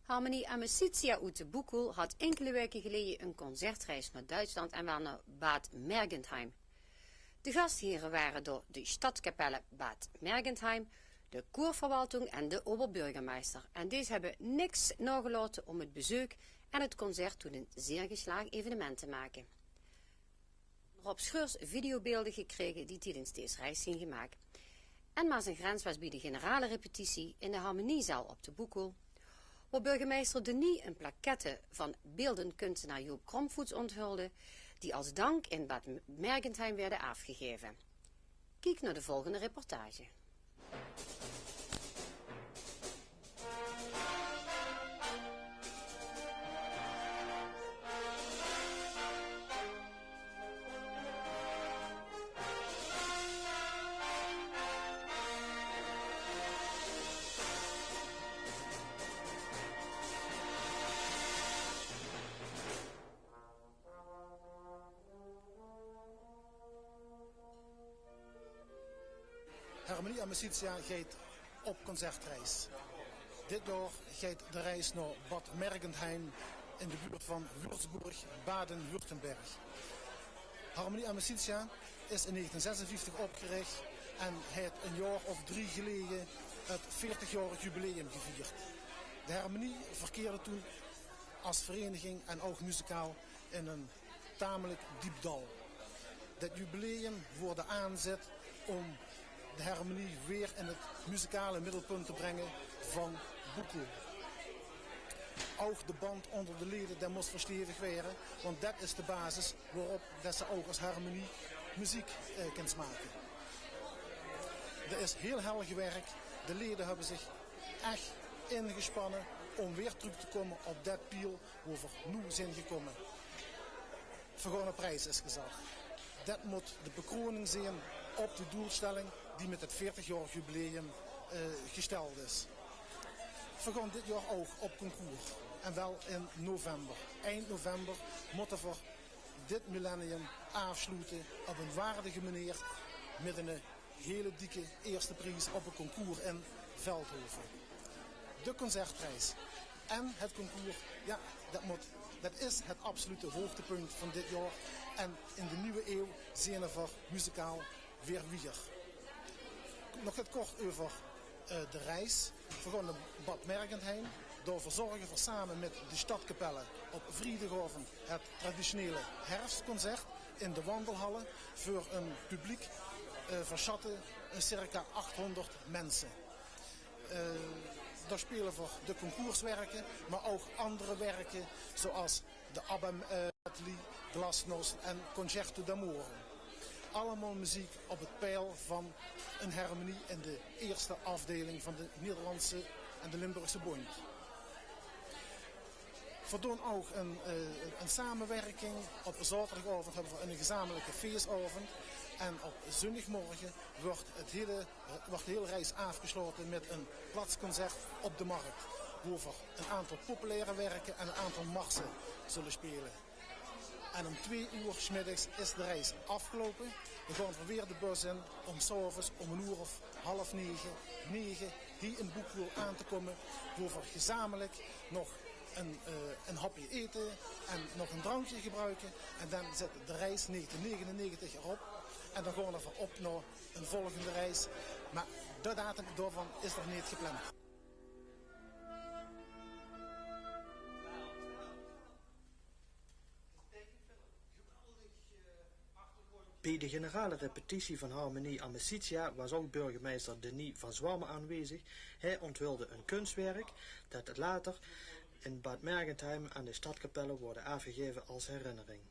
Harmonie Amicitia uit de Boekel had enkele weken geleden een concertreis naar Duitsland en wel naar Bad Mergentheim. De gastheren waren door de Stadskapelle Bad Mergentheim, de koorverwaltung en de oberburgemeester. En deze hebben niks nagelaten om het bezoek en het concert tot een zeer geslaagd evenement te maken. Rob Scheurs videobeelden gekregen die tijdens deze reis zijn gemaakt. En maar zijn grens was bij de generale repetitie in de harmoniezaal op de Boekel, waar burgemeester Denis een plaquette van beeldenkunstenaar Joop Kromvoets onthulde, die als dank in Bad Mergentheim werden afgegeven. Kijk naar de volgende reportage. Harmonie Amicitia gaat op concertreis. Dit jaar gaat de reis naar Bad Mergentheim in de buurt van Würzburg, Baden-Württemberg. Harmonie Amicitia is in 1956 opgericht en heeft een jaar of 3 geleden het 40-jarig jubileum gevierd. De Harmonie verkeerde toen als vereniging en ook muzikaal in een tamelijk diep dal. Dat jubileum wordt aanzet om de harmonie weer in het muzikale middelpunt te brengen van Boekel. Ook de band onder de leden dat moest verstevigd worden, want dat is de basis waarop dat ze ook als harmonie muziek kunnen maken. Er is heel hard gewerkt, de leden hebben zich echt ingespannen om weer terug te komen op dat piel waar we nu zijn gekomen. Vergonnen prijs is gezegd. Dat moet de bekroning zijn op de doelstelling die met het 40-jarig jubileum gesteld is. We gaan dit jaar ook op concours. En wel in november. Eind november moeten we dit millennium afsluiten op een waardige manier met een hele dikke eerste prijs op een concours in Veldhoven. De concertprijs en het concours, ja, dat is het absolute hoogtepunt van dit jaar. En in de nieuwe eeuw zijn we muzikaal weer weer. Nog het kort over de reis. We gaan naar Bad Mergentheim. Daar verzorgen we samen met de Stadskapelle op vrijdagavond het traditionele herfstconcert in de wandelhallen voor een publiek van schatten circa 800 mensen. Daar spelen we de concourswerken, maar ook andere werken zoals de ABBA medley, Glasnost en Concerto d'Amore. Allemaal muziek op het peil van een harmonie in de eerste afdeling van de Nederlandse en de Limburgse Bond. We doen ook een samenwerking. Op zaterdagavond hebben we een gezamenlijke feestavond. En op zondagmorgen wordt de hele reis afgesloten met een platsconcert op de markt. Waar we een aantal populaire werken en een aantal marsen zullen spelen. En om 2 uur 's middags is de reis afgelopen. Dan gaan we weer de bus in om 's avonds om 8:30, 9 hier in Boekel aan te komen. Waar we gezamenlijk nog een hapje eten en nog een drankje gebruiken. En dan zet de reis 1999 erop. En dan gaan we op naar een volgende reis. Maar de datum daarvan is nog niet gepland. Bij de generale repetitie van Harmonie Amicitia was ook burgemeester Denis van Zwammen aanwezig. Hij onthulde een kunstwerk dat later in Bad Mergentheim aan de Stadskapelle wordt afgegeven als herinnering.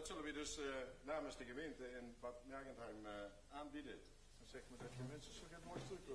dat zullen we dus namens de gemeente in Bad Mergentheim aanbieden. Dan zeg maar dat je mensen zo gaat mooi stuk